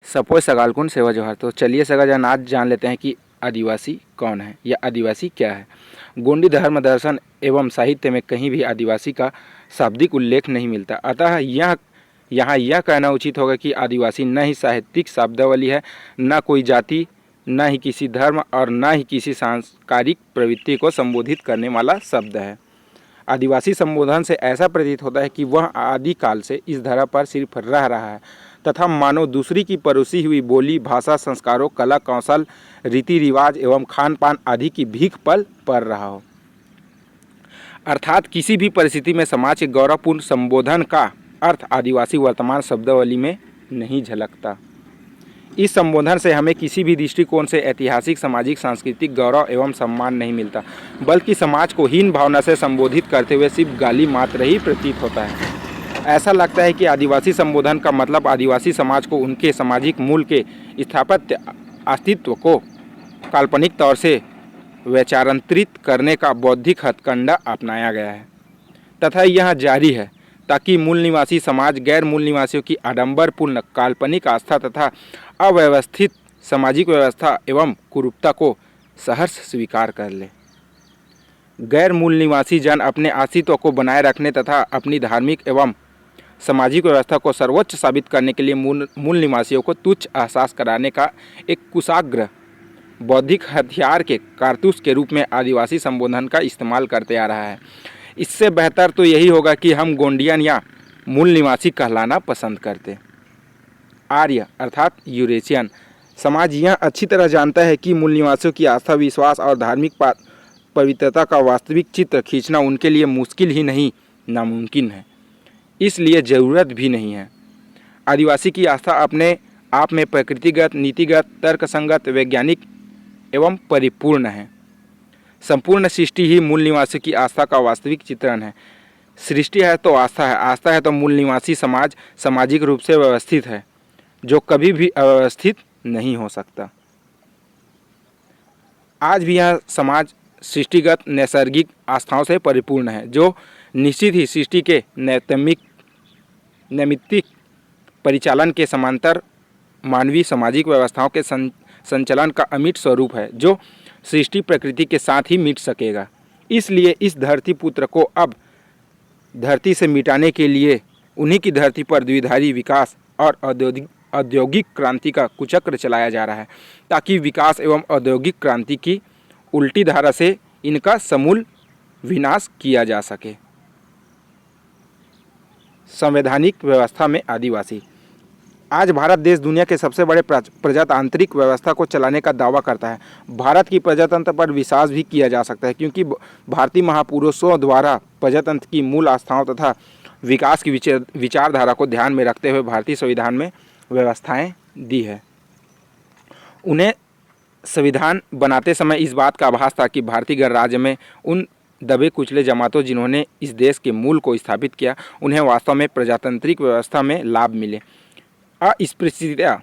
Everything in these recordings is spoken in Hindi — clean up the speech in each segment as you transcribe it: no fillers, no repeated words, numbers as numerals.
सपोज सगालकुन सेवा जोहार। तो चलिए सगाजान आज जान लेते हैं कि आदिवासी कौन है या आदिवासी क्या है। गोंडी धर्म दर्शन एवं साहित्य में कहीं भी आदिवासी का शाब्दिक उल्लेख नहीं मिलता, अतः यहाँ यह कहना उचित होगा कि आदिवासी न ही साहित्यिक शब्दावली है, न कोई जाति, न ही किसी धर्म और न ही किसी सांस्कृतिक प्रवृत्ति को संबोधित करने वाला शब्द है। आदिवासी संबोधन से ऐसा प्रतीत होता है कि वह आदिकाल से इस धरा पर सिर्फ रह रहा है तथा मानो दूसरी की परोसी हुई बोली, भाषा, संस्कारों, कला, कौशल, रीति रिवाज एवं खान पान आदि की भीख पड़ रहा हो। अर्थात किसी भी परिस्थिति में समाज के गौरवपूर्ण संबोधन का अर्थ आदिवासी वर्तमान शब्दावली में नहीं झलकता। इस संबोधन से हमें किसी भी दृष्टिकोण से ऐतिहासिक, सामाजिक, सांस्कृतिक गौरव एवं सम्मान नहीं मिलता, बल्कि समाज को हीन भावना से संबोधित करते हुए सिर्फ गाली मात्र ही प्रतीत होता है। ऐसा लगता है कि आदिवासी संबोधन का मतलब आदिवासी समाज को उनके सामाजिक मूल के स्थापत्य अस्तित्व को काल्पनिक तौर से वैचारांतरित करने का बौद्धिक हथकंडा अपनाया गया है तथा यह जारी है ताकि मूल निवासी समाज गैर मूल निवासियों की आडंबरपूर्ण काल्पनिक आस्था तथा अव्यवस्थित सामाजिक व्यवस्था एवं कुरूपता को सहर्ष स्वीकार कर ले। गैर मूल निवासी जन अपने अस्तित्व को बनाए रखने तथा अपनी धार्मिक एवं सामाजिक व्यवस्था को सर्वोच्च साबित करने के लिए मूल निवासियों को तुच्छ एहसास कराने का एक कुशाग्र बौद्धिक हथियार के कारतूस के रूप में आदिवासी संबोधन का इस्तेमाल करते आ रहा है। इससे बेहतर तो यही होगा कि हम गोंडियन या मूल निवासी कहलाना पसंद करते। आर्य अर्थात यूरेशियन समाज यह अच्छी तरह जानता है कि मूल निवासियों की आस्था, विश्वास और धार्मिक पवित्रता का वास्तविक चित्र खींचना उनके लिए मुश्किल ही नहीं नामुमकिन है, इसलिए ज़रूरत भी नहीं है। आदिवासी की आस्था अपने आप में प्रकृतिगत, नीतिगत, तर्कसंगत, वैज्ञानिक एवं परिपूर्ण है। संपूर्ण सृष्टि ही मूल निवासी की आस्था का वास्तविक चित्रण है। सृष्टि है तो आस्था है, आस्था है तो मूल निवासी समाज सामाजिक रूप से व्यवस्थित है, जो कभी भी अव्यवस्थित नहीं हो सकता। आज भी यह समाज सृष्टिगत नैसर्गिक आस्थाओं से परिपूर्ण है, जो निश्चित ही सृष्टि के नैमित्तिक परिचालन के समांतर मानवीय सामाजिक व्यवस्थाओं के संचालन का अमिट स्वरूप है, जो सृष्टि प्रकृति के साथ ही मिट सकेगा। इसलिए इस धरती पुत्र को अब धरती से मिटाने के लिए उन्हीं की धरती पर द्विधारी विकास और औद्योगिक क्रांति का कुचक्र चलाया जा रहा है, ताकि विकास एवं औद्योगिक क्रांति की उल्टी धारा से इनका समूल विनाश किया जा सके। संवैधानिक व्यवस्था में आदिवासी। आज भारत देश दुनिया के सबसे बड़े प्रजातांत्रिक व्यवस्था को चलाने का दावा करता है। भारत की प्रजातंत्र पर विश्वास भी किया जा सकता है, क्योंकि भारतीय महापुरुषों द्वारा प्रजातंत्र की मूल आस्थाओं तथा विकास की विचारधारा को ध्यान में रखते हुए भारतीय संविधान में व्यवस्थाएं दी है। उन्हें संविधान बनाते समय इस बात का आभास था कि भारतीय गणराज्य में उन दबे कुचले जमातों जिन्होंने इस देश के मूल को स्थापित किया, उन्हें वास्तव में प्रजातांत्रिक व्यवस्था में लाभ मिले। अस्पृश्यता,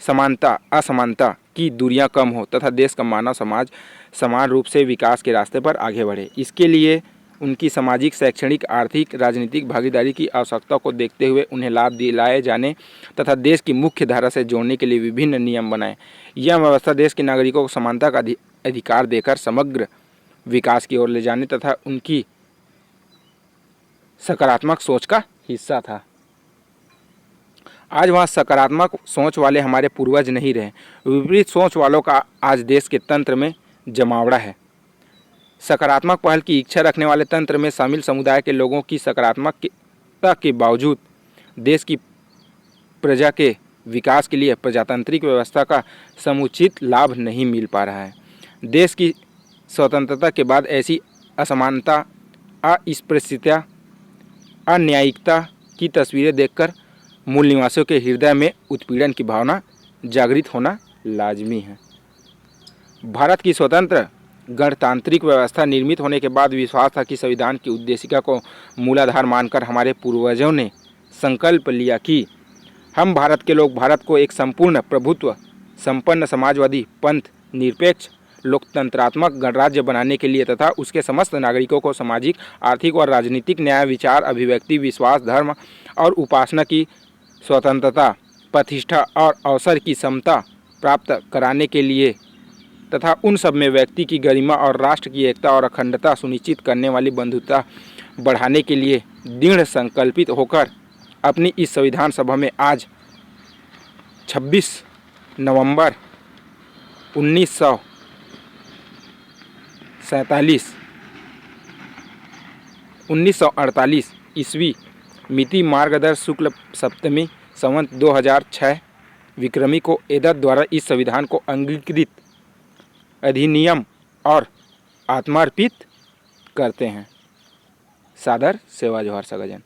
समानता, असमानता की दूरियां कम हो तथा देश का मानव समाज समान रूप से विकास के रास्ते पर आगे बढ़े। इसके लिए उनकी सामाजिक, शैक्षणिक, आर्थिक, राजनीतिक भागीदारी की आवश्यकता को देखते हुए उन्हें लाभ दिलाए जाने तथा देश की मुख्य धारा से जोड़ने के लिए विभिन्न नियम बनाए। यह व्यवस्था देश के नागरिकों को समानता का अधिकार देकर समग्र विकास की ओर ले जाने तथा उनकी सकारात्मक सोच का हिस्सा था। आज वहाँ सकारात्मक सोच वाले हमारे पूर्वज नहीं रहे, विपरीत सोच वालों का आज देश के तंत्र में जमावड़ा है। सकारात्मक पहल की इच्छा रखने वाले तंत्र में शामिल समुदाय के लोगों की सकारात्मकता के बावजूद देश की प्रजा के विकास के लिए प्रजातांत्रिक व्यवस्था का समुचित लाभ नहीं मिल पा रहा है। देश की स्वतंत्रता के बाद ऐसी असमानता, अस्पृश्यता, अन्यायिकता की तस्वीरें देखकर मूल निवासियों के हृदय में उत्पीड़न की भावना जागृत होना लाजमी है। भारत की स्वतंत्र गणतांत्रिक व्यवस्था निर्मित होने के बाद विश्वास था कि संविधान की उद्देशिका को मूलाधार मानकर हमारे पूर्वजों ने संकल्प लिया कि हम भारत के लोग भारत को एक संपूर्ण प्रभुत्व संपन्न समाजवादी, पंथ निरपेक्ष, लोकतंत्रात्मक गणराज्य बनाने के लिए तथा उसके समस्त नागरिकों को सामाजिक, आर्थिक और राजनीतिक न्याय, विचार, अभिव्यक्ति, विश्वास, धर्म और उपासना की स्वतंत्रता प्रतिष्ठा और अवसर की समता प्राप्त कराने के लिए तथा उन सब में व्यक्ति की गरिमा और राष्ट्र की एकता और अखंडता सुनिश्चित करने वाली बंधुता बढ़ाने के लिए दृढ़ संकल्पित होकर अपनी इस संविधान सभा में आज 26 नवंबर 1948 ईस्वी मिति मार्गदर्श शुक्ल सप्तमी संवत 2006 विक्रमी को एदत द्वारा इस संविधान को अंगीकृत अधिनियम और आत्मार्पित करते हैं। सादर सेवा जोहार सगाजन।